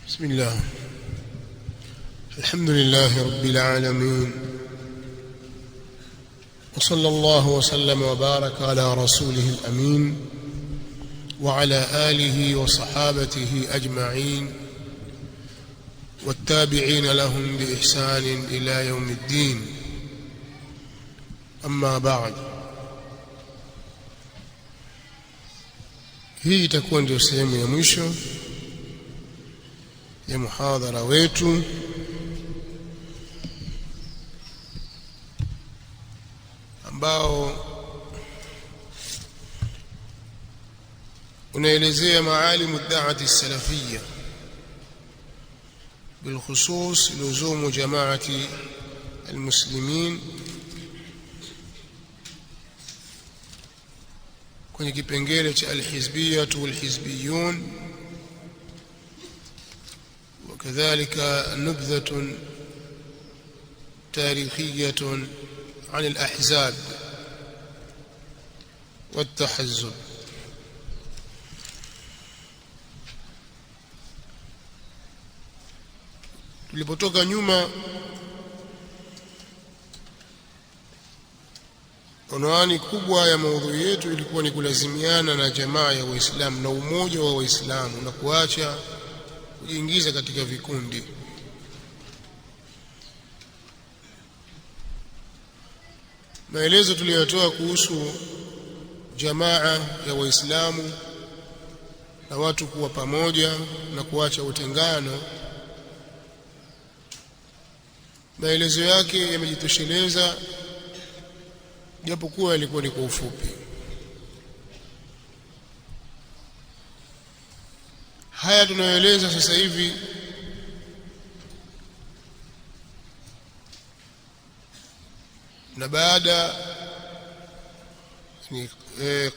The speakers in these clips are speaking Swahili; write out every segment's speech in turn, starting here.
بسم الله. الحمد لله رب العالمين، وصلى الله وسلم وبارك على رسوله الأمين وعلى آله وصحابته أجمعين والتابعين لهم بإحسان إلى يوم الدين. أما بعد، hii itakuwa ndio sehemu ya mwisho ya muhadhara wetu ambao unaelezea maalimu da'wati salafiyya بالخصوص لزوم جماعة المسلمين kwenye kipengele cha alhizbiyyah walhizbiyyun, وكذلك نبذة تاريخية عن الأحزاب والتحزب. tulipotoka nyuma, unwani kubwa ya maudhui yetu ilikuwa ni kulazimiana na jamaa ya Waislamu na umoja wa Waislamu na kuacha kujiingiza katika vikundi. Maelezo tuliyotoa kuhusu jamaa ya Waislamu na watu kuwa pamoja na kuacha utengano, maelezo yake yamejitosheleza, japokuwa yalikuwa ni kwa ufupi. Haya tunayoeleza sasa hivi na baada ni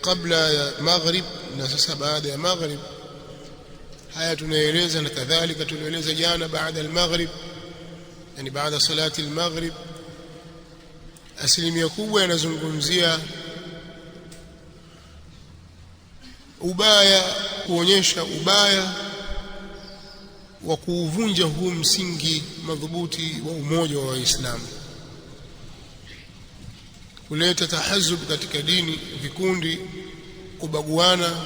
kabla ya maghrib na sasa baada ya maghrib, haya tunaeleza, na kadhalika tunaeleza jana baada ya maghrib, yani baada salati al-maghrib, asilimia kubwa yanazungumzia ubaya, kuonyesha ubaya wa kuuvunja huu msingi madhubuti wa umoja wa Waislamu, kuleta tahazub katika dini, vikundi, kubaguana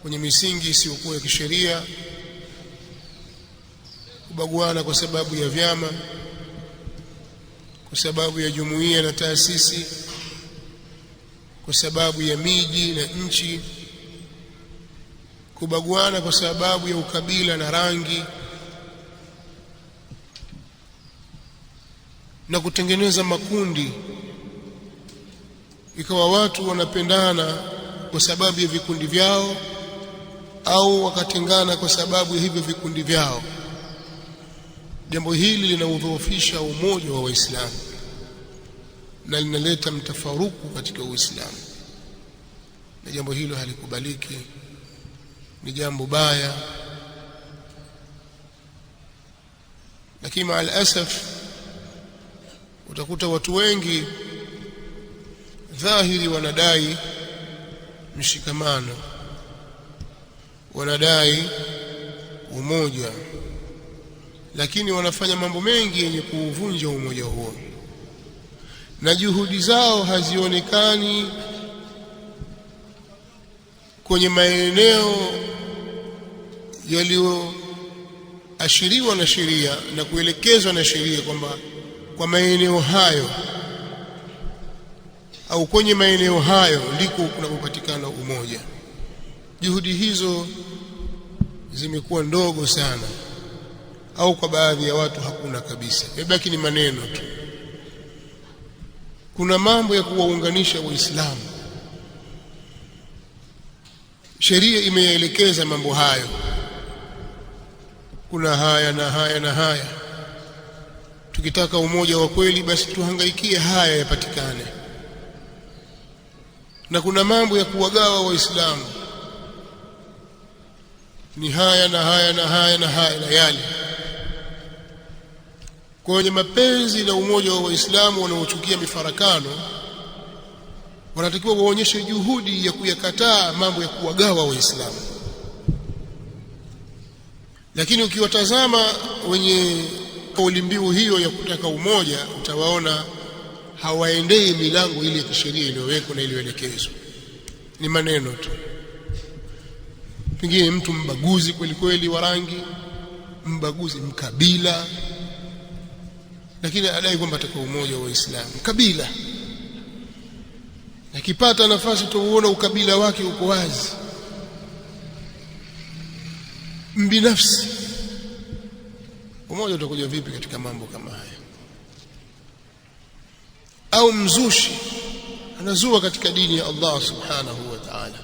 kwenye misingi isiyokuwa ya kisheria, kubaguana kwa sababu ya vyama, kwa sababu ya jumuiya na taasisi, kwa sababu ya miji na nchi, kubaguana kwa sababu ya ukabila na rangi, na kutengeneza makundi ikawa watu wanapendana kwa sababu ya vikundi vyao au wakatengana kwa sababu ya hivyo vikundi vyao. Jambo hili linaudhoofisha umoja wa Waislamu na linaleta mtafaruku katika Uislamu, na jambo hilo halikubaliki, ni jambo baya. Lakini maal asaf utakuta watu wengi dhahiri wanadai mshikamano, wanadai umoja, lakini wanafanya mambo mengi yenye kuuvunja umoja huo, na juhudi zao hazionekani kwenye maeneo yaliyoashiriwa na sheria na kuelekezwa na sheria, kwamba kwa maeneo hayo au kwenye maeneo hayo ndiko kunapopatikana umoja. Juhudi hizo zimekuwa ndogo sana, au kwa baadhi ya watu hakuna kabisa, imebaki ni maneno tu. Kuna mambo ya kuwaunganisha Waislamu, sheria imeelekeza mambo hayo, kuna haya na haya na haya. Tukitaka umoja wa kweli, basi tuhangaikie haya yapatikane. Na kuna mambo ya kuwagawa Waislamu, ni haya na haya na haya na haya na yale. Kwenye mapenzi na umoja wa Waislamu wanaochukia mifarakano, wanatakiwa waonyeshe juhudi ya kuyakataa mambo ya kuwagawa Waislamu. Lakini ukiwatazama wenye kauli mbiu hiyo ya kutaka umoja, utawaona hawaendei milango ile ya kisheria iliyowekwa na iliyoelekezwa, ni maneno tu. Pengine mtu mbaguzi kweli kweli wa rangi, mbaguzi mkabila, lakini adai kwamba ataka umoja wa Uislamu kabila. Akipata nafasi tuuona ukabila wake uko wazi, mbinafsi. Umoja utakuja vipi katika mambo kama haya? Au mzushi anazua katika dini ya Allah subhanahu wa ta'ala,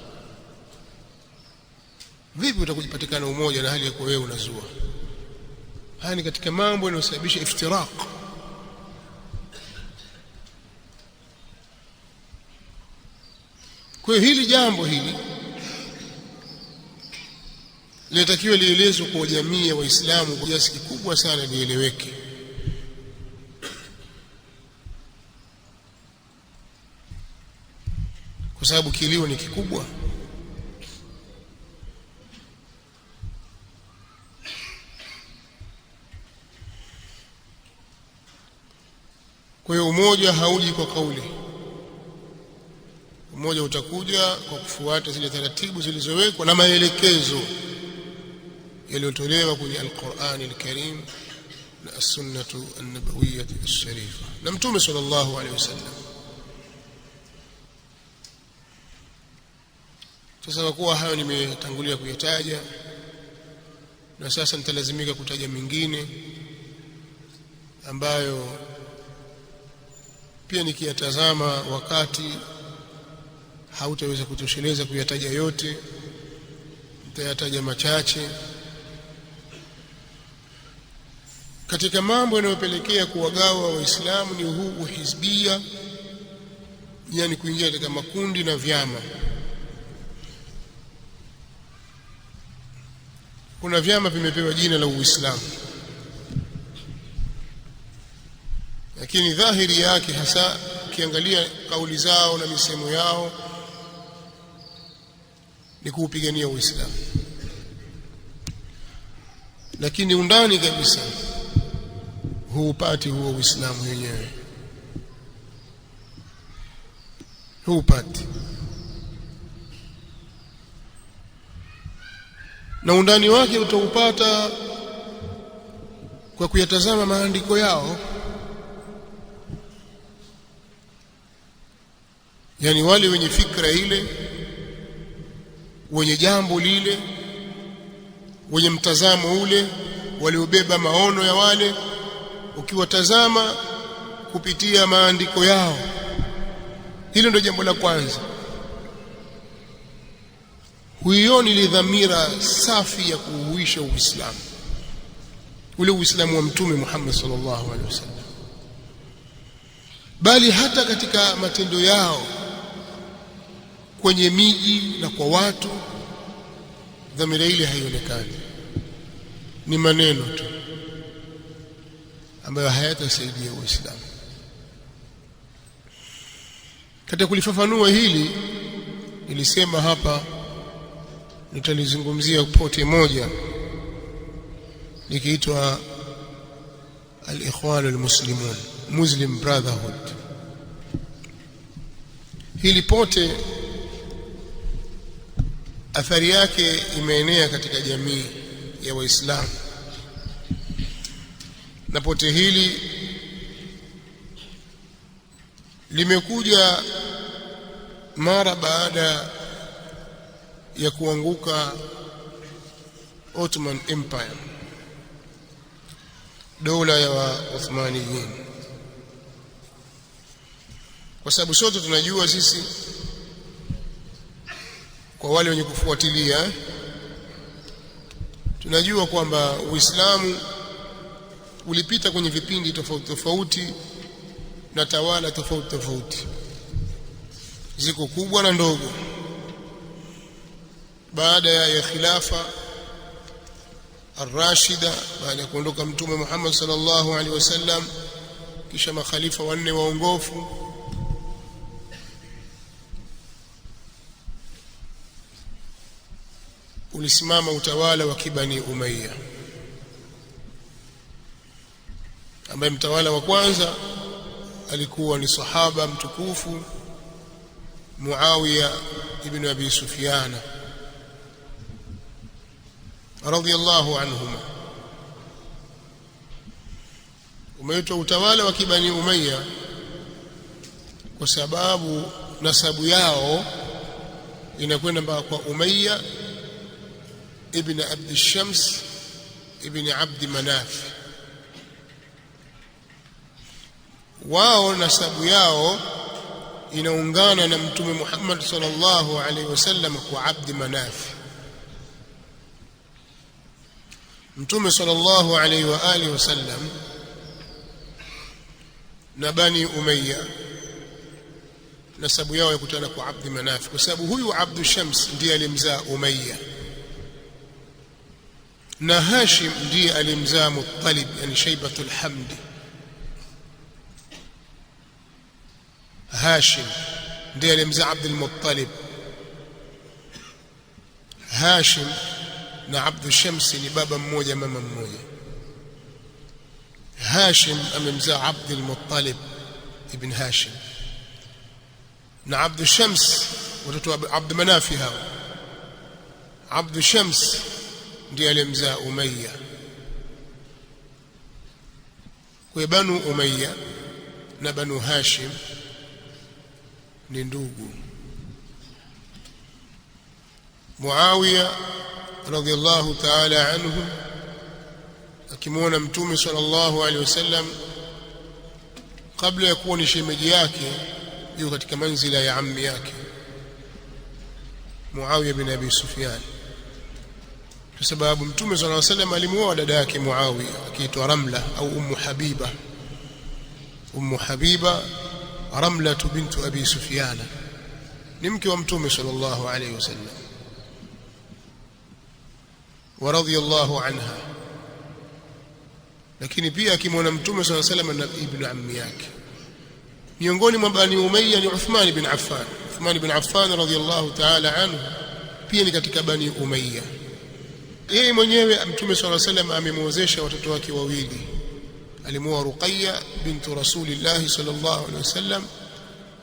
vipi utakujipatikana umoja na hali ya kuwa wewe unazua? Haya ni katika mambo yanayosababisha iftiraq. Kwa hiyo hili jambo hili linatakiwa lielezwe kwa jamii ya Waislamu kwa kiasi kikubwa sana, lieleweke. Kwa sababu kilio ni kikubwa. Kwa hiyo umoja hauji kwa kauli. Umoja utakuja kwa kufuata zile taratibu zilizowekwa na maelekezo yaliyotolewa kwenye Al-Qur'an Al-Karim na As-Sunnatu An-Nabawiyyah Ash-Sharifa na Mtume sallallahu alaihi wasallam. Sasa kwa kuwa hayo nimetangulia kuyataja, na sasa nitalazimika kutaja mengine ambayo pia nikiyatazama wakati hautaweza kutosheleza kuyataja yote, nitayataja machache. Katika mambo yanayopelekea kuwagawa Waislamu ni huu uhizbia, yani kuingia katika makundi na vyama. Kuna vyama vimepewa jina la Uislamu, lakini dhahiri yake hasa ukiangalia kauli zao na misemo yao ni kuupigania Uislamu, lakini undani kabisa huupati huo Uislamu wenyewe, huupati. Na undani wake utaupata kwa kuyatazama maandiko yao. Yani wale wenye fikra ile, wenye jambo lile, wenye mtazamo ule, waliobeba maono ya wale, ukiwatazama kupitia maandiko yao, hilo ndio jambo la kwanza. Huioni ile dhamira safi ya kuuisha Uislamu, ule Uislamu wa Mtume Muhammad sallallahu alaihi wasallam, bali hata katika matendo yao kwenye miji na kwa watu, dhamira ile haionekani. Ni maneno tu ambayo hayatasaidia Uislamu. Katika kulifafanua hili, nilisema hapa nitalizungumzia pote moja likiitwa Al-Ikhwan Al-Muslimun, Muslim Brotherhood. Hili pote athari yake imeenea katika jamii ya Waislamu, na pote hili limekuja mara baada ya kuanguka Ottoman Empire, dola ya Uthmaniyin. Kwa sababu sote tunajua sisi, kwa wale wenye kufuatilia, tunajua kwamba Uislamu ulipita kwenye vipindi tofauti tofauti na tawala tofauti tofauti, ziko kubwa na ndogo. Baada ya khilafa ar-Rashida, baada ya kuondoka Mtume Muhammad sallallahu alaihi wasallam, kisha makhalifa wanne waongofu, ulisimama utawala wa Kibani Umayya. ambaye mtawala wa kwanza alikuwa ni sahaba mtukufu Muawiya ibn Abi Sufyan radhiyallahu anhuma. Umeitwa utawala wa Bani Umayya kwa sababu nasabu yao inakwenda mpaka kwa Umayya ibn Abd Shams ibn Abd Manaf. Wao nasabu yao inaungana na Mtume Muhammad sallallahu alaihi wasallam kwa Abd Manaf. Mtume sallallahu alaihi wa alihi wasallam na Bani Umayya nasabu yao yakutana kwa Abd Manaf, kwa sababu huyu Abd Shams ndiye alimzaa Umayya na Hashim ndiye alimzaa Muttalib, yani Shaybatul Hamd. Hashim ndiye alimzaa Abd al-Muttalib. Hashim na Abd Shams ni baba mmoja mama mmoja. Hashim amemzaa Abd al-Muttalib ibn Hashim, na Abd Shams watoto wa Abd Manafi hao. Abd Shams ndiye alimzaa Umayya. Kwa Banu Umayya na Banu Hashim ni ndugu. Muawiya radhiyallahu ta'ala anhu akimwona Mtume sallallahu alaihi wasallam kabla ya kuwa ni shemeji yake, yuko katika manzila ya ammi yake Muawiya bin Abi Sufyan, kwa sababu Mtume sallallahu alaihi wasallam alimuoa dada yake Muawiya akiitwa Ramla au Ummu Habiba. Ummu Habiba Ramla bintu Abi Sufyan ni mke wa Mtume sallallahu alaihi wasallam wa radhiyallahu anha, lakini pia akimwona Mtume sallallahu alaihi wasallam na ibn ammi yake. Miongoni mwa Bani Umayya ni Uthman ibn Affan. Uthman ibn Affan radhiyallahu ta'ala anhu pia ni katika Bani Umayya. Yeye mwenyewe Mtume sallallahu alaihi wasallam amemwozesha watoto wake wawili. Alimuoa Ruqayya bintu Rasulillah sallallahu alaihi wasallam.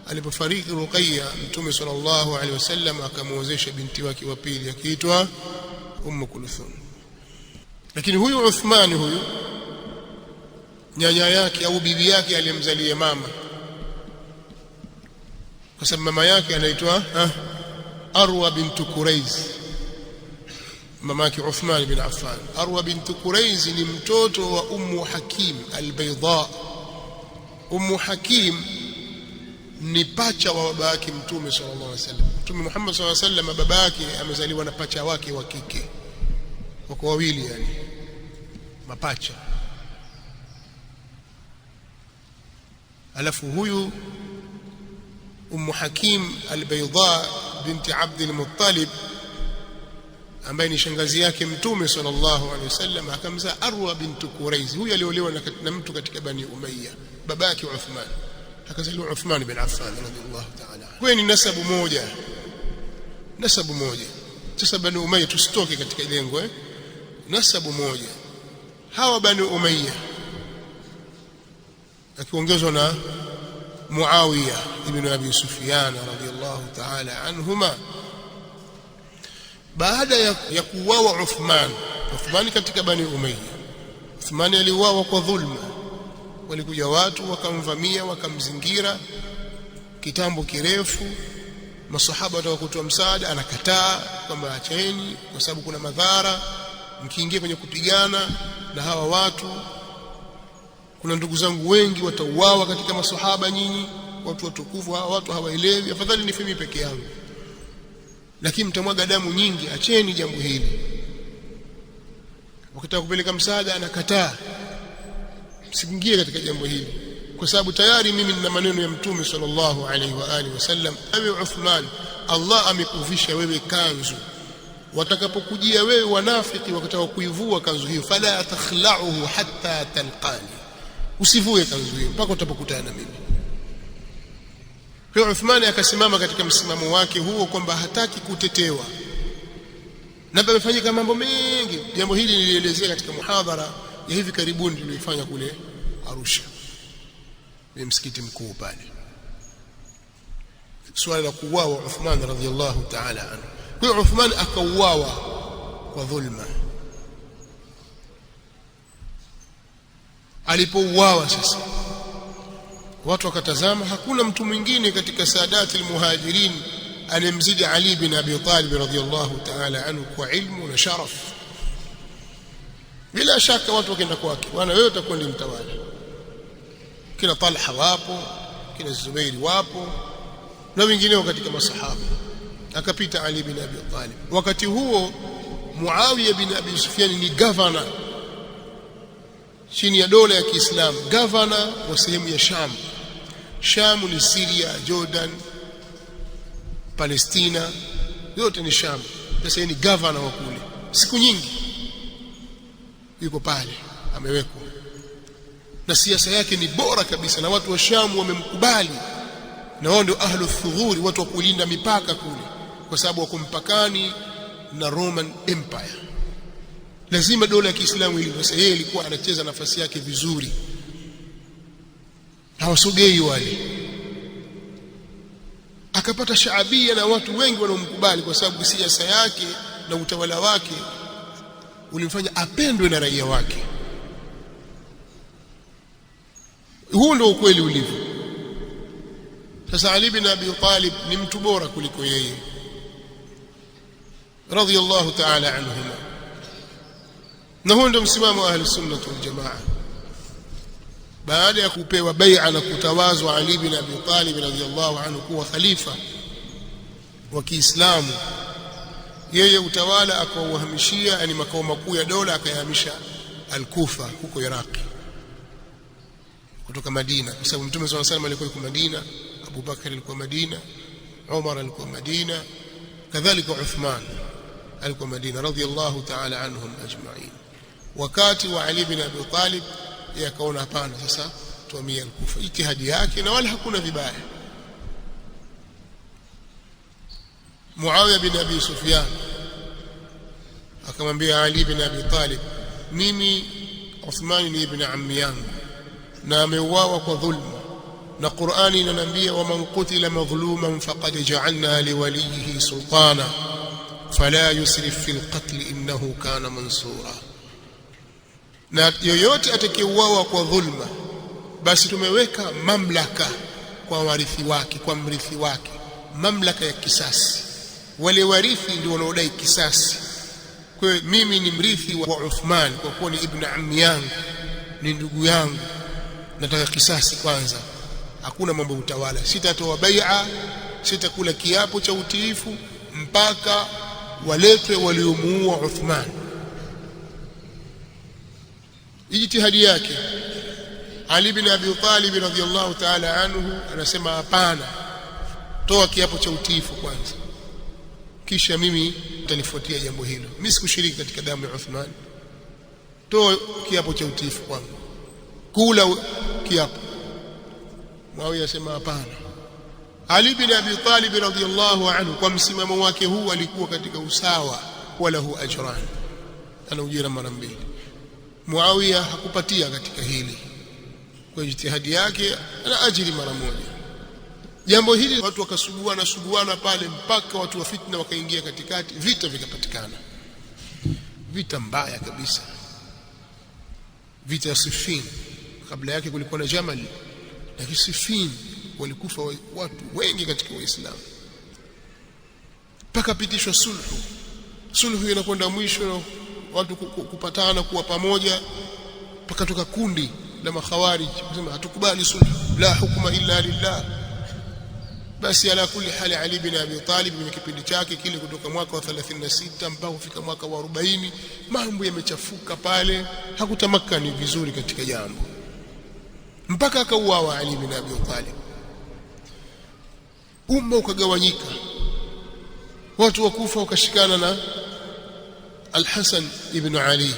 Alipofariki Ruqayya, Mtume sallallahu alaihi wasallam akamwozesha binti wake wa pili akiitwa Ummu Kulthum. Lakini huyu Uthman huyu nyanya yake au bibi yake aliyemzalia mama, kwa sababu mama yake anaitwa Arwa bintu Quraiz. Mama yake Uthman bin Affan, Arwa bintu Quraiz ni mtoto wa Ummu Hakim al-Bayda. Ummu Hakim ni pacha wa baba yake Mtume sallallahu alaihi wasallam. Mtume Muhammad sallallahu alaihi wasallam baba yake amezaliwa na pacha wake wa kike, wako wawili, yani mapacha. Alafu huyu Ummu Hakim al-Bayda binti Abd al-Muttalib ambaye ni shangazi yake Mtume sallallahu alaihi wasallam akamzaa Arwa bintu Quraiz. Huyu aliolewa na mtu katika Bani Umayya, baba yake Uthman, akazaliwa Uthman bin Affan radhiyallahu ta'ala. Kwa ni nasabu moja, nasabu moja. Sasa Bani Umayya tusitoke katika lengo nasabu moja. Hawa Bani Umayya akiongezwa na Muawiya ibn Abi Sufyan radhiyallahu ta'ala anhuma. Baada ya kuuawa Uthman katika Bani Umayya, Uthman aliuawa kwa dhulma. Walikuja watu wakamvamia, wakamzingira kitambo kirefu. Masahaba wataka kutoa msaada, anakataa kwamba acheni, kwa sababu kuna madhara mkiingia kwenye kupigana na hawa watu. Kuna ndugu zangu wengi watauawa katika masahaba, nyinyi watu watukufu, hawa watu hawaelewi, afadhali nife mimi peke yangu, lakini mtamwaga damu nyingi, acheni jambo hili. Wakitaka kupeleka msaada anakataa, msiingie katika jambo hili, kwa sababu tayari mimi nina maneno ya Mtume sallallahu alaihi wa alihi wasallam. Ewe Uthman, Allah amekuvisha wewe kanzu, watakapokujia wewe wanafiki wakataka kuivua kanzu hiyo, fala takhla'uhu hatta talqani, usivue kanzu hiyo mpaka utapokutana na mimi. Kwa Uthman akasimama katika msimamo wake huo kwamba hataki kutetewa, na pamefanyika mambo mengi. Jambo hili nilielezea katika muhadhara ya hivi karibuni tuliyofanya kule Arusha, ni msikiti mkuu pale. Swala la kuuawa Uthman radhiyallahu ta'ala anhu. Kwa hiyo Uthman akauawa kwa dhulma. Alipouawa sasa, watu wakatazama, hakuna mtu mwingine katika saadati al-muhajirin anemzidi Ali bin Abi Talib radhiyallahu ta'ala anhu kwa ilmu na sharaf. Bila shaka watu wakaenda kwake, bwana wewe utakuwa ndiye mtawala. Kina Talha wapo, kina Zubairi wapo na wengineo katika masahaba. Akapita Ali bin Abi Talib. Wakati huo Muawiya bin Abi Sufyan ni governor chini ya dola ya Kiislamu, governor wa sehemu ya Sham. Sham ni Syria, Jordan, Palestina, yote ni Sham. Sasa ni governor wa kule. Siku nyingi yuko pale amewekwa, na siasa yake ni bora kabisa, na watu wa Sham wamemkubali, na wao ndio ahlu thughuri, watu wa kulinda mipaka kule, kwa sababu wako mpakani na Roman Empire. Lazima dola ya Kiislamu ile. Sasa yeye alikuwa anacheza nafasi yake vizuri, hawasogei wale. Akapata shaabia na watu wengi wanaomkubali, kwa sababu siasa yake na utawala wake ulimfanya apendwe na raia wake. Huu ndio ukweli ulivyo. Sasa Ali bin Abi Talib ni mtu bora kuliko yeye radhiyallahu ta'ala anhuma, na huo ndio msimamo wa ahli sunnah wal jamaa. Baada ya kupewa bai'a na kutawazwa Ali bin Abi Talib radhiyallahu anhu kuwa khalifa wa Kiislamu, yeye utawala akauhamishia, yani makao makuu ya dola akayahamisha Al-Kufa huko Iraq kutoka Madina, kwa sababu Mtume sallallahu alayhi wasallam alikuwa yuko Madina, Abu Bakar alikuwa Madina, Umar alikuwa Madina, kadhalika Uthman alikuwa Madina radhiyallahu ta'ala anhum ajma'in. Wakati wa Ali bin Abi Talib yakaona hapana, sasa tuhamie Al-Kufa. Ijtihadi yake na wala hakuna vibaya. Muawiya bin Abi Sufyan akamwambia Ali bin Abi Talib, mimi Uthman ni ibn ammi yangu na ameuawa kwa dhulma, na Qur'ani inaniambia waman qutila madhluman faqad ja'alna liwalihi sultana fala yusrif fil qatl innahu kana mansura. Na yoyote atakayeuawa kwa dhulma, basi tumeweka mamlaka kwa warithi wake, kwa mrithi wake, mamlaka ya kisasi. Wale warithi ndio wanaodai kisasi. Kwa hiyo mimi ni mrithi wa Uthman kwa kuwa ni ibn ammi yangu, ni ndugu yangu, nataka kisasi kwanza. Hakuna mambo utawala, sitatoa bai'a, sitakula kiapo cha utiifu mpaka waletwe waliomuua Uthman. Ijtihadi yake. Ali bin Abi Talib radhiyallahu ta'ala anhu anasema hapana, toa kiapo cha utiifu kwanza, kisha mimi nitalifuatia jambo hilo. Mimi sikushiriki katika damu ya Uthman, toa kiapo cha utiifu kwanza, kula kiapo. Muawiya asema hapana. Ali bin Abi Talib radhiyallahu anhu kwa msimamo wake huu alikuwa katika usawa, wala hu ajran, ana ujira mara mbili. Muawiya hakupatia katika hili, kwa ijtihadi yake ana ajiri mara moja. Jambo hili watu wakasuguana pale mpaka watu wa fitna wakaingia katikati, vita vikapatikana, vita mbaya kabisa, vita ya Siffin. Kabla yake kulikuwa na Jamal, lakini Siffin walikufa watu wengi katika Waislamu, mpaka pitishwa sulhu. Sulhu inakwenda mwisho, watu kupatana kuwa pamoja, mpaka toka kundi la makhawarij kusema hatukubali sulhu, la hukma illa lillah. Basi ala kulli hali Ali bin Abi Talib kwenye kipindi chake kile kutoka mwaka wa 36 mpaka kufika mwaka wa 40, mambo yamechafuka pale, hakutamakani vizuri katika jambo, mpaka akauawa Ali bin Abi Talib. Umma ukagawanyika, watu wakufa wakashikana na Al-Hasan ibn Ali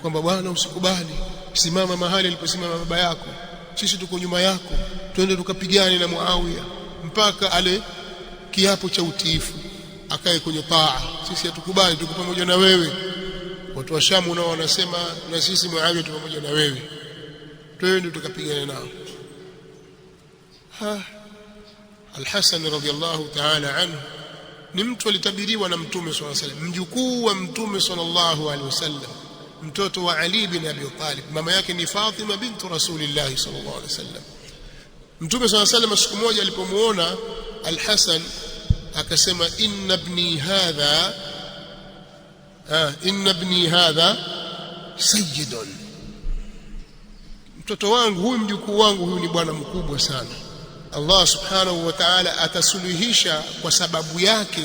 kwamba bwana usikubali, simama mahali aliposimama baba yako, sisi tuko nyuma yako, twende tukapigane na Muawiya mpaka ale kiapo cha utiifu, akae kwenye taa. Sisi hatukubali, tuko pamoja na wewe. Watu wa Shamu nao wanasema na sisi Muawiya tuko pamoja na wewe. twende tukapigana nao. Al-Hasan radhiyallahu ta'ala anhu ni mtu alitabiriwa na Mtume sallallahu alaihi wasallam, mjukuu wa Mtume sallallahu alaihi wasallam, mtoto wa Ali bin Abi Talib. Mama yake ni Fatima bintu Rasulillah sallallahu alaihi wasallam. Mtume sallallahu alaihi wasallam siku moja alipomuona Al-Hasan akasema, inna ibni hadha sayyidun, mtoto wangu huyu, mjukuu wangu huyu ni bwana mkubwa sana. Allah subhanahu wa ta'ala atasuluhisha kwa sababu yake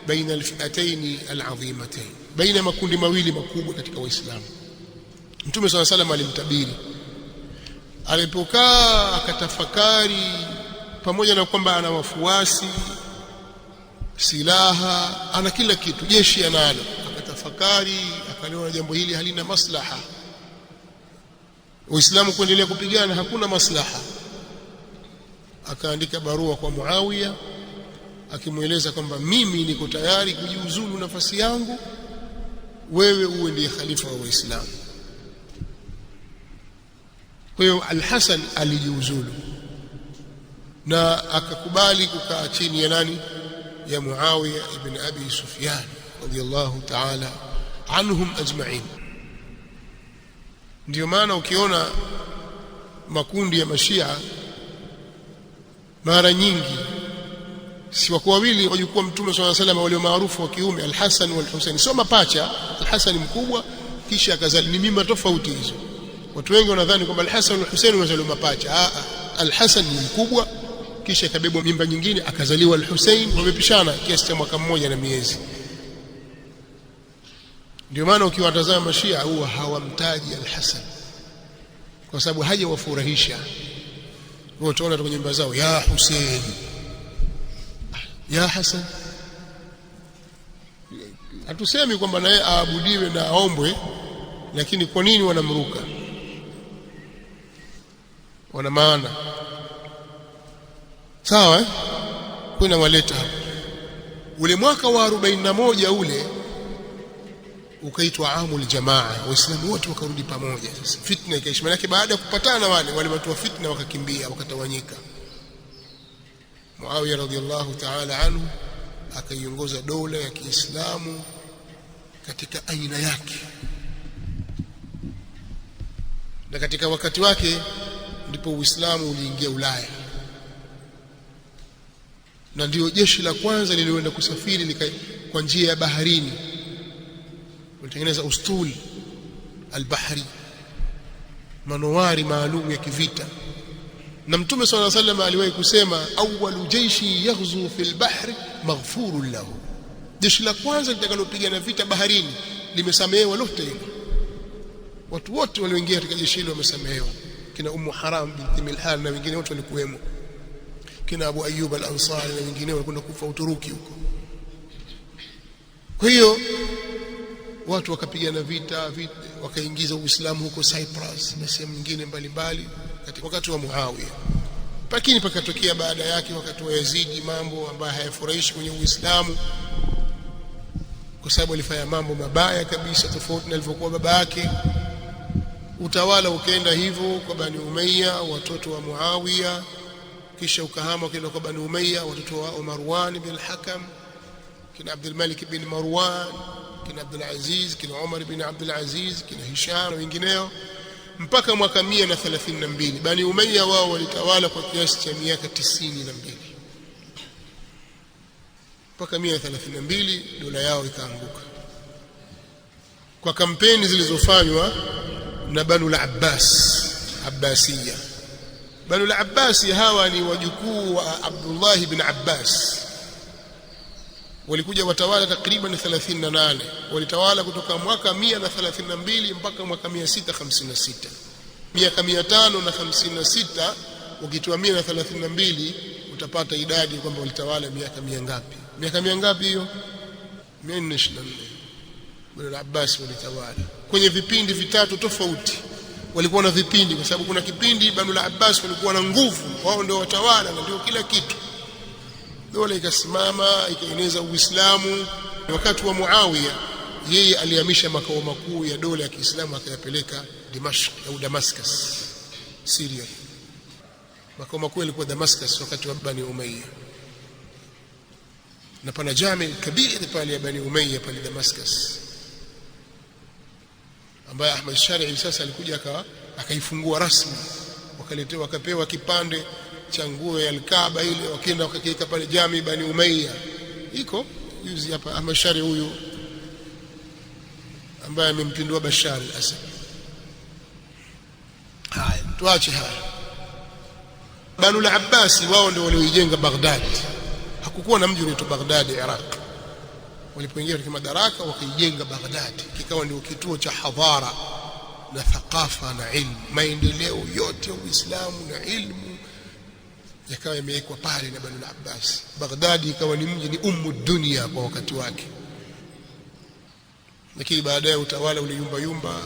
baina alfi'atayn al'azimatayn, baina makundi mawili makubwa katika Waislamu. Mtume swalla salam alimtabiri. Alipokaa akatafakari, pamoja na kwamba ana wafuasi, silaha, ana kila kitu, jeshi analo, akatafakari, akaliona jambo hili halina maslaha, Uislamu kuendelea kupigana hakuna maslaha. Akaandika barua kwa Muawiya akimueleza kwamba mimi niko tayari kujiuzulu nafasi yangu, wewe uwe ndiye khalifa wa Waislamu. Kwa hiyo Al-Hasan alijiuzulu na akakubali kukaa chini ya nani? Ya Muawiya ibn Abi Sufyan radiyallahu ta'ala anhum ajma'in. Ndio maana ukiona makundi ya Mashia mara nyingi si wako wawili wajukuu Mtume swalla salam walio maarufu wa kiume, Al-Hasan wal Husain, sio mapacha. Al-Hasan mkubwa kisha akazali, ni mimba tofauti hizo. Watu wengi wanadhani kwamba Al-Hasan wal Husain wazaliwa mapacha. Al-Hasan ni mkubwa kisha kabebwa mimba nyingine akazaliwa Al-Husain, wamepishana kiasi cha mwaka mmoja na miezi. Ndio maana ukiwatazama Mashia huwa hawamtaji Al-Hasan kwa sababu hajawafurahisha. Wao utaona kwenye nyumba zao, ya Hussein, ya Hasan. Hatusemi kwamba naye aabudiwe na aombwe, lakini kwa nini wanamruka? Wana maana sawa, kuna waleta ule mwaka wa 41 ule ukaitwa amul jamaa, waislamu wote wakarudi pamoja. Sasa fitna ikaisha, maana baada ya kupatana wale watu wa fitna wakakimbia, wakatawanyika. Muawiya radhiyallahu ta'ala anhu akaiongoza dola ya Kiislamu katika aina yake, na katika wakati wake ndipo Uislamu uliingia Ulaya, na ndio jeshi la kwanza lililoenda kusafiri kwa njia ya baharini. Walitengeneza ustul al-bahri, manowari maalum ya kivita. Na Mtume sallallahu alayhi wasallam aliwahi kusema, awwalu jaishi yaghzu fil bahri maghfurun lahu, jeshi la kwanza litakalopigana vita baharini limesamehewa lote hilo. Watu wote walioingia katika jeshi hilo wamesamehewa, kina Ummu Haram binti Milhan na wengine wote walikuwemo, kina Abu Ayyub al-Ansari na wengine walikwenda kufa Uturuki huko. Kwa hiyo watu wakapigana vita wakaingiza Uislamu huko Cyprus na sehemu nyingine mbalimbali katika wakati wa Muawiya. Lakini pakatokea baada yake wakati wa Yazidi mambo ambayo hayafurahishi kwenye Uislamu, kwa sababu alifanya mambo mabaya kabisa tofauti na alivyokuwa baba yake. Utawala ukaenda hivyo kwa Bani Umayya, watoto wa Muawiya, kisha ukahama ukaenda kwa Bani Umayya, watoto wa Marwan bin al-Hakam, kina Abdul Malik bin Marwan, kina Abdul Aziz, kina Umar bin Abdul Aziz, kina Hisham na wengineo, mpaka mwaka 132. Bani Umayya wao walitawala kwa kiasi cha miaka 92. Mpaka 132 dola yao ikaanguka kwa kampeni zilizofanywa na Banu al-Abbas, Abbasiyya. Banu al-Abbasi hawa ni wajukuu wa Abdullah ibn Abbas, walikuja watawala takriban 38. Walitawala kutoka mwaka 132 mpaka mwaka 656. Miaka 556 ukitoa 132 utapata idadi kwamba walitawala miaka mingapi. Miaka mingapi hiyo? 124. Banu al-Abbas walitawala kwenye vipindi vitatu tofauti. Walikuwa na vipindi kwa sababu kuna kipindi Banu al-Abbas walikuwa na nguvu, wao ndio watawala na ndio kila kitu. Dola ikasimama ikaeneza Uislamu. Wakati wa Muawiya yeye alihamisha makao makuu ya dola ya Kiislamu akayapeleka Dimashq au Damascus. Syria. Makao makuu yalikuwa Damascus wakati wa Bani Umayya, na pana jami kabiri pale ya Bani Umayya pale Damascus, ambaye Ahmad Shari'i sasa alikuja akaifungua rasmi, wakapewa kipande cha nguo ya Al-Kaaba ile, wakaenda wakakiweka pale jami Bani Umayya. Iko juzi hapa Ahmad Shari'i huyu ambaye amempindua Bashar al-Assad. Haya, tuache haya. Banu al-Abbasi wao ndio walioijenga Baghdad. Hakukuwa na mji unaitwa Baghdad Iraq. Walipoingia katika madaraka wakaijenga Baghdad, kikawa ndio kituo cha hadhara na thaqafa na ilmu. Maendeleo yote ya Uislamu na ilmu yakawa yamewekwa pale na Banu al-Abbas. Baghdad ikawa ni mji, ni ummu dunia kwa wakati wake. Lakini baadaye utawala uliyumba yumba,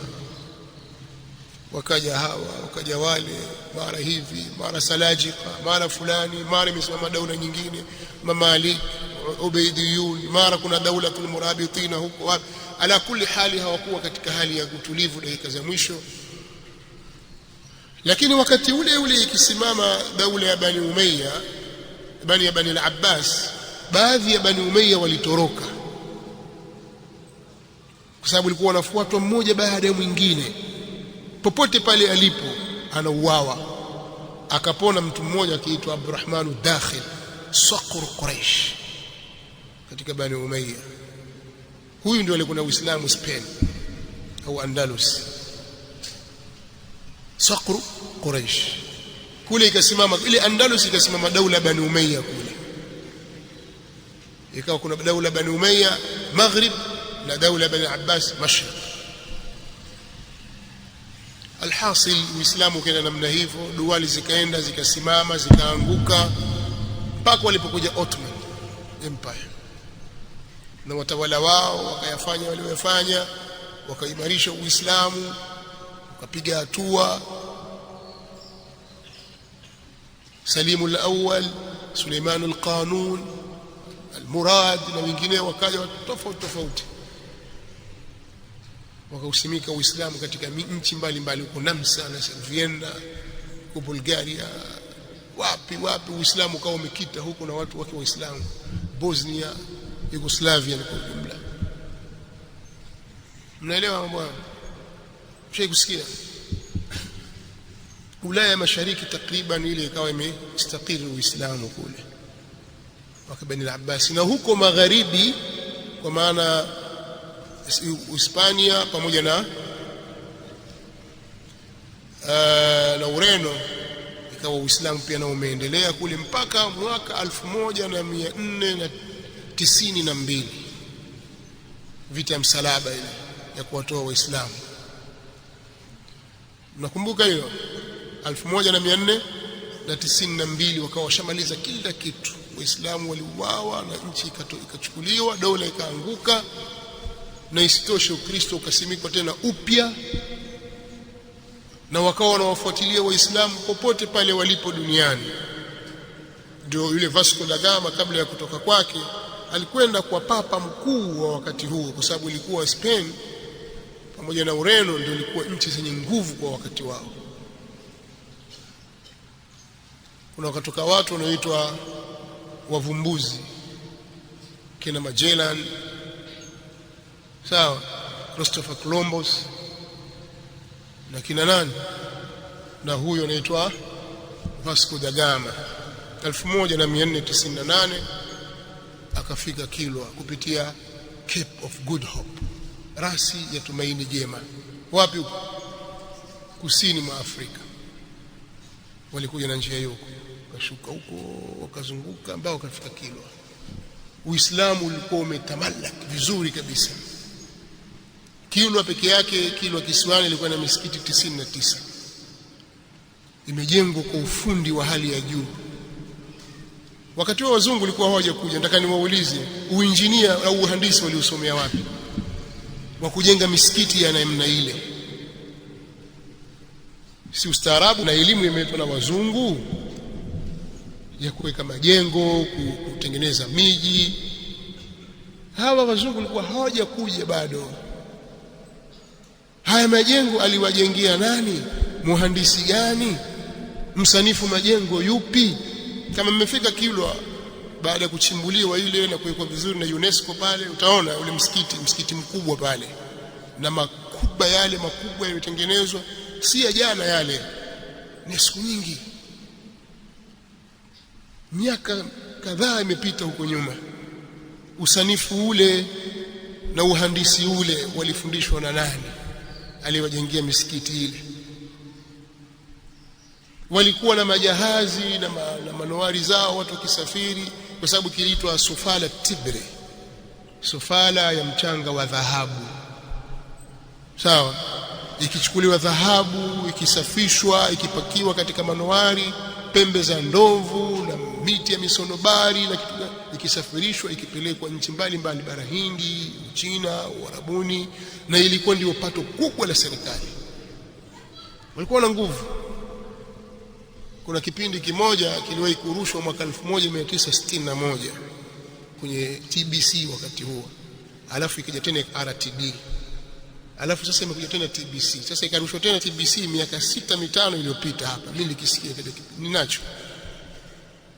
wakaja hawa wakaja wale, mara hivi mara Salajika, mara fulani, mara imesimama daula nyingine, Mamalik, Ubaydiyun, mara kuna daulatul Murabitina huko wapi. Ala kulli hali hawakuwa katika hali ya utulivu dakika za mwisho. Lakini wakati ule ule ikisimama daula ya Bani Umayya, Bani al-Abbas, baadhi ya Bani Umayya walitoroka, kwa sababu walikuwa wanafuatwa mmoja baada ya mwingine, popote pale alipo anauawa. Akapona mtu mmoja akiitwa Abdurrahman ad-Dakhil, Saqr Quraish katika Bani Umayya. Huyu ndio alikuwa na Uislamu Spain au Andalus. Saqr Quraish kule ikasimama, ile Andalus ikasimama daula Bani Umayya kule, ikawa kuna daula Bani Umayya Maghrib na daula Bani Abbas Mashriq. Alhasil Uislamu ukaenda namna hivyo, duwali zikaenda zikasimama zikaanguka, mpaka walipokuja Ottoman Empire na watawala wao wakayafanya waliofanya, wakaimarisha Uislamu, wakapiga hatua. Salimu al-Awwal, Suleiman al-Qanun, al-Murad na wengine wakaja tofauti, wakausimika Uislamu katika nchi mbalimbali, huko Namsa na Vienna, huko Bulgaria, wapi Uislamu ukawa umekita huko na watu wake Waislamu, Bosnia, Yugoslavia kwa jumla. Mnaelewa mambo hayo? Mshawahi kusikia? Ulaya Mashariki takriban ile ikawa imestakiri Uislamu kule wakati Bani al-Abbas, na huko magharibi kwa maana Hispania pamoja na Ureno ikawa Uislamu pia na umeendelea kule mpaka mwaka 1492, vita ya msalaba ile ya kuwatoa Waislamu. Mnakumbuka hiyo? 1492 wakawa washamaliza kila kitu, Waislamu waliuawa na nchi ikachukuliwa, dola ikaanguka, na isitoshe Ukristo ukasimikwa tena upya, na wakawa wanawafuatilia Waislamu popote pale walipo duniani. Ndio yule Vasco da Gama kabla ya kutoka kwake alikwenda kwa papa mkuu wa wakati huo, kwa sababu ilikuwa Spain pamoja na Ureno ndio ilikuwa nchi zenye nguvu kwa wakati wao. Kuna wakatoka watu wanaoitwa wavumbuzi, kina Magellan, sawa, Christopher Columbus na kina nani, na huyo anaitwa Vasco da Gama. 1498 akafika Kilwa kupitia Cape of Good Hope, rasi ya tumaini jema. Wapi huko? Kusini mwa Afrika. Walikuja na njia hiyo, wakashuka huko wakazunguka ambao wakafika Kilwa. Uislamu ulikuwa umetamalaki vizuri kabisa. Kilwa peke yake, Kilwa kisiwani, ilikuwa na misikiti 99 imejengwa kwa ufundi wa hali ya juu. Wakati wa wazungu walikuwa hawajakuja. Nataka niwaulize, uinjinia au uhandisi waliosomea wapi wa kujenga misikiti ya namna ile? Si ustaarabu na elimu imeletwa na wazungu ya kuweka majengo, kutengeneza miji. Hawa wazungu walikuwa hawajakuja bado. Haya majengo aliwajengea nani? Muhandisi gani? msanifu majengo yupi? Kama mmefika Kilwa baada ya kuchimbuliwa ile na kuwekwa vizuri na UNESCO pale, utaona ule msikiti mkubwa pale na makuba yale makubwa yaliyotengenezwa, si ya jana yale, ni siku nyingi, miaka kadhaa imepita huko nyuma. Usanifu ule na uhandisi ule walifundishwa na nani aliyewajengia misikiti ile? Walikuwa na majahazi na manowari zao watu wakisafiri, kwa sababu kiliitwa Sufala Tibre, sufala ya mchanga wa dhahabu. Sawa, ikichukuliwa dhahabu, ikisafishwa, ikipakiwa katika manowari, pembe za ndovu na miti ya misonobari na kitu, ikisafirishwa ikipelekwa nchi mbalimbali, bara Hindi, China, Uarabuni, na ilikuwa ndio pato kubwa la serikali. Walikuwa na nguvu. Kuna kipindi kimoja kiliwahi kurushwa mwaka 1961 kwenye TBC wakati huo, alafu ikaja tena RTD, alafu sasa imekuja tena TBC, sasa ikarushwa tena TBC miaka 6-5 iliyopita. Hapa mimi nikisikia ninacho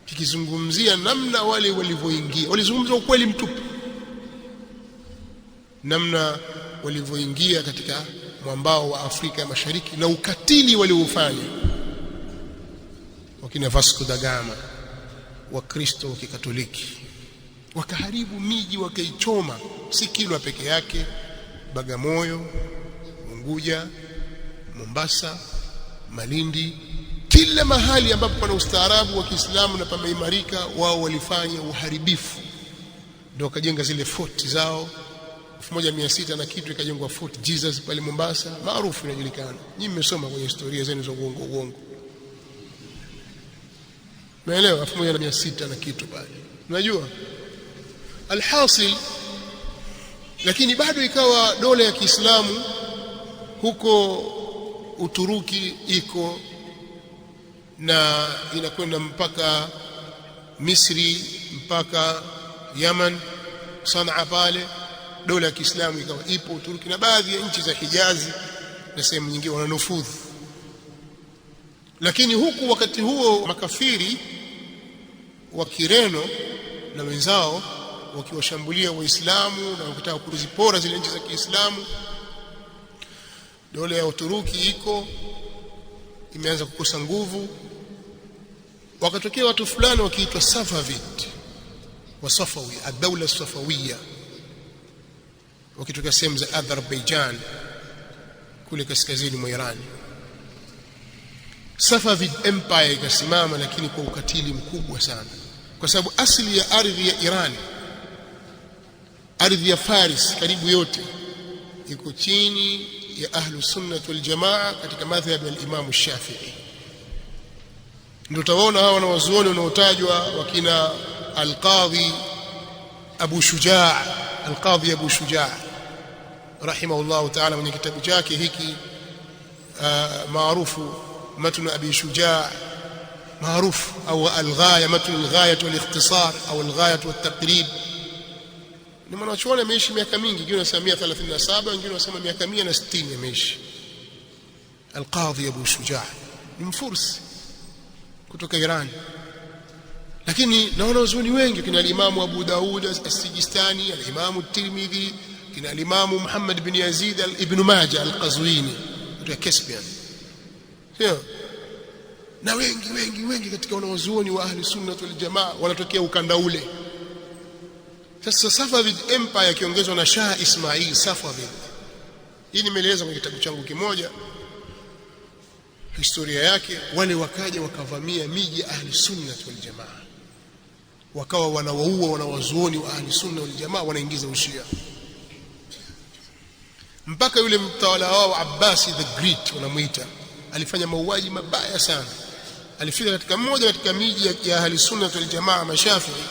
kikizungumzia namna wale walivyoingia, walizungumza ukweli mtupu, namna walivyoingia katika mwambao wa Afrika ya Mashariki na ukatili waliofanya wakina Vasco da Gama, Wakristo wa Kikatoliki, wakaharibu miji, wakaichoma, si Kilwa peke yake, Bagamoyo, Unguja, Mombasa, Malindi, kila mahali ambapo pana ustaarabu wa Kiislamu na pameimarika, wao walifanya uharibifu. Ndio wakajenga zile fort zao 1600 na kitu, ikajengwa Fort Jesus pale Mombasa, maarufu inajulikana. Nyinyi mmesoma kwenye historia zenu za uongo. Naelewa 1600 na kitu pale, unajua alhasil. Lakini bado ikawa dola ya Kiislamu huko Uturuki iko na inakwenda mpaka Misri, mpaka Yaman, Sanaa pale. Dola ya Kiislamu ikawa ipo Uturuki na baadhi ya nchi za Hijazi na sehemu nyingine wananufudhu. Lakini huku wakati huo makafiri wa Kireno na wenzao wakiwashambulia Waislamu na wakitaka kuzipora zile nchi za Kiislamu, dola ya Uturuki iko imeanza kukosa nguvu. Wakatokea watu fulani wakiitwa Safavid wa Safawi, ad-dawla Safawiya, wakitoka sehemu za Azerbaijan kule kaskazini mwa Iran. Safavid Empire ikasimama, lakini kwa ukatili mkubwa sana, kwa sababu asili ya ardhi ya Iran, ardhi ya Faris karibu yote iko chini ya Ahlus Sunnah wal Jamaa katika madhhabi ya Imam Shafi'i. Ndio utaona hawa wanawazuoni wanaotajwa wakina Al-Qadhi Abu Shujaa rahimahullah ta'ala, mwenye kitabu chake hiki maarufu Matn Abi Shujaa maarufu, au Al-Ghaya, Matn Al-Ghaya wal-Ikhtisar au Al-Ghaya wat-Taqrib. Ni mwanachuoni ameishi miaka mingi, wengine wanasema 137, wengine wanasema miaka 160 ameishi. Al-Qadhi Abu Shujaa ni Mfursi kutoka Iran, lakini na wanazuoni wengi kina Imam Abu Daud as-Sijistani, al-Imam at-Tirmidhi, kina Imam Muhammad bin Yazid ibn Majah al-Qazwini kutoka Caspian, sio? Na wengi katika wanazuoni wa Ahli Sunnah wal Jamaa wanatokea ukanda ule. Sasa Safavid Empire kiongezwa na Shah Ismail Safavid. Hii nimeeleza kwenye kitabu changu kimoja historia yake. Wale wakaja wakavamia miji ya Ahli Sunnah wal Jamaa, wakawa wanawaua wanawazuoni wa Ahli Sunnah wal Jamaa, wanaingiza ushia, mpaka yule mtawala wao Abbasi the Great wanamuita, alifanya mauaji mabaya sana. Alifika katika mmoja katika miji ya Ahli Sunnah wal Jamaa Mashafi'i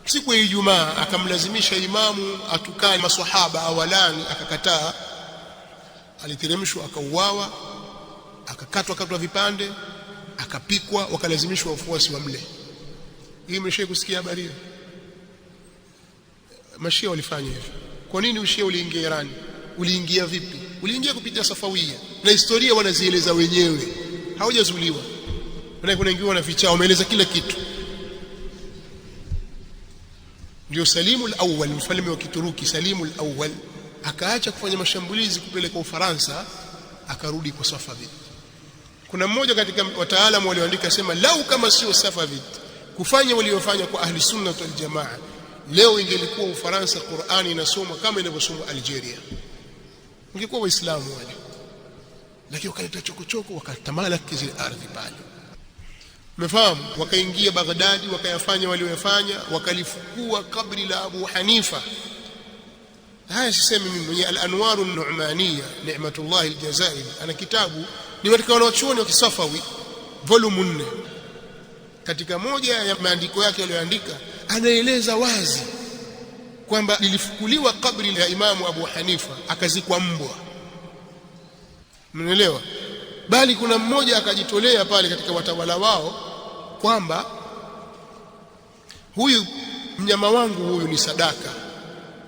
siku ya Ijumaa, akamlazimisha imamu atukane maswahaba awalani, akakataa. Aliteremshwa, akauawa, akakatwa vipande, akapikwa, wakalazimishwa wafuasi wamle. Hii mmeshawahi kusikia habari hiyo? Mashia walifanya hivyo. Kwa nini ushia uliingia Iran? Uliingia vipi? Uliingia kupitia Safawia, na historia wanazieleza wenyewe, haujazuliwa. Kuna wengine wanaficha, wameeleza kila kitu. Ndio Salimu al-Awwal, mfalme wa Kituruki Salimu al-Awwal, akaacha kufanya mashambulizi kupeleka Ufaransa, akarudi kwa Safavid. Kuna mmoja katika wataalamu walioandika sema, lau kama sio Safavid kufanya waliofanya kwa ahli sunna wal jamaa, leo ingelikuwa Ufaransa Qur'ani inasomwa kama inavyosomwa Algeria, ingekuwa waislamu wale. Lakini wakaleta chokochoko, wakatamalaki zile ardhi pale, umefahamu? Wakaingia Baghdadi, wakayafanya walioyafanya, wakalifukua kabri la Abu Hanifa. Haya sisemi mimi mwenye Al-Anwaru An-Nu'maniyya, Ni'matullah Al-Jazairi, ana kitabu, ni katika wanachuoni wa Kisafawi, volume 4. Katika moja ya maandiko yake aliyoandika, anaeleza wazi kwamba lilifukuliwa kabri la Imamu Abu Hanifa, akazikwa mbwa. Mnaelewa? Bali kuna mmoja akajitolea pale katika watawala wao kwamba huyu mnyama wangu huyu ni sadaka,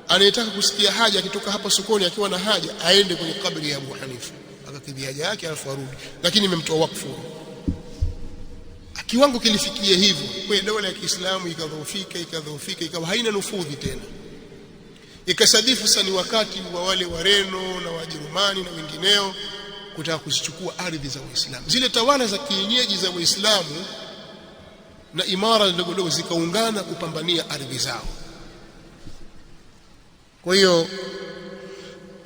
anayetaka kusikia haja akitoka hapa sokoni akiwa na haja aende kwenye kabri ya Abu Hanifa akakidhi haja yake alafu arudi, lakini nimemtoa wakfu. Kiwango kilifikia hivyo, kwa dola ya Kiislamu ikadhoofika ikawa haina nufudhi tena. Ikasadifu sasa ni wakati wa wale Wareno na Wajerumani na wengineo kutaka kuzichukua ardhi za Waislamu. Zile tawala za kienyeji za Waislamu na imara ndogo ndogo zikaungana kupambania ardhi zao. Kwa hiyo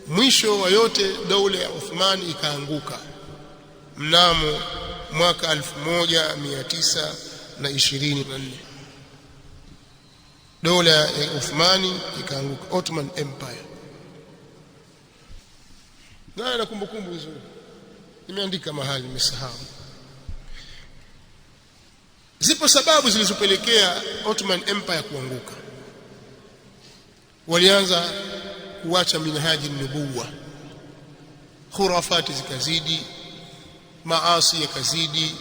mwisho wa yote dola ya Uthmani ikaanguka mnamo mwaka 1924. Dola ya Uthmani ikaanguka, Ottoman Empire. Na kumbukumbu hizo nimeandika mahali, nimesahau. Zipo sababu zilizopelekea Ottoman Empire kuanguka. Walianza kuacha minhaji nubuwa, khurafati zikazidi, maasi yakazidi,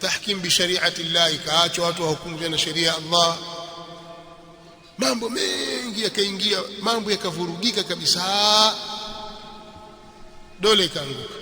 tahkim bi shari'ati Allah ikaachwa, watu wahukumu na sheria ya Allah. Mambo mengi yakaingia, mambo yakavurugika kabisa, dola ikaanguka.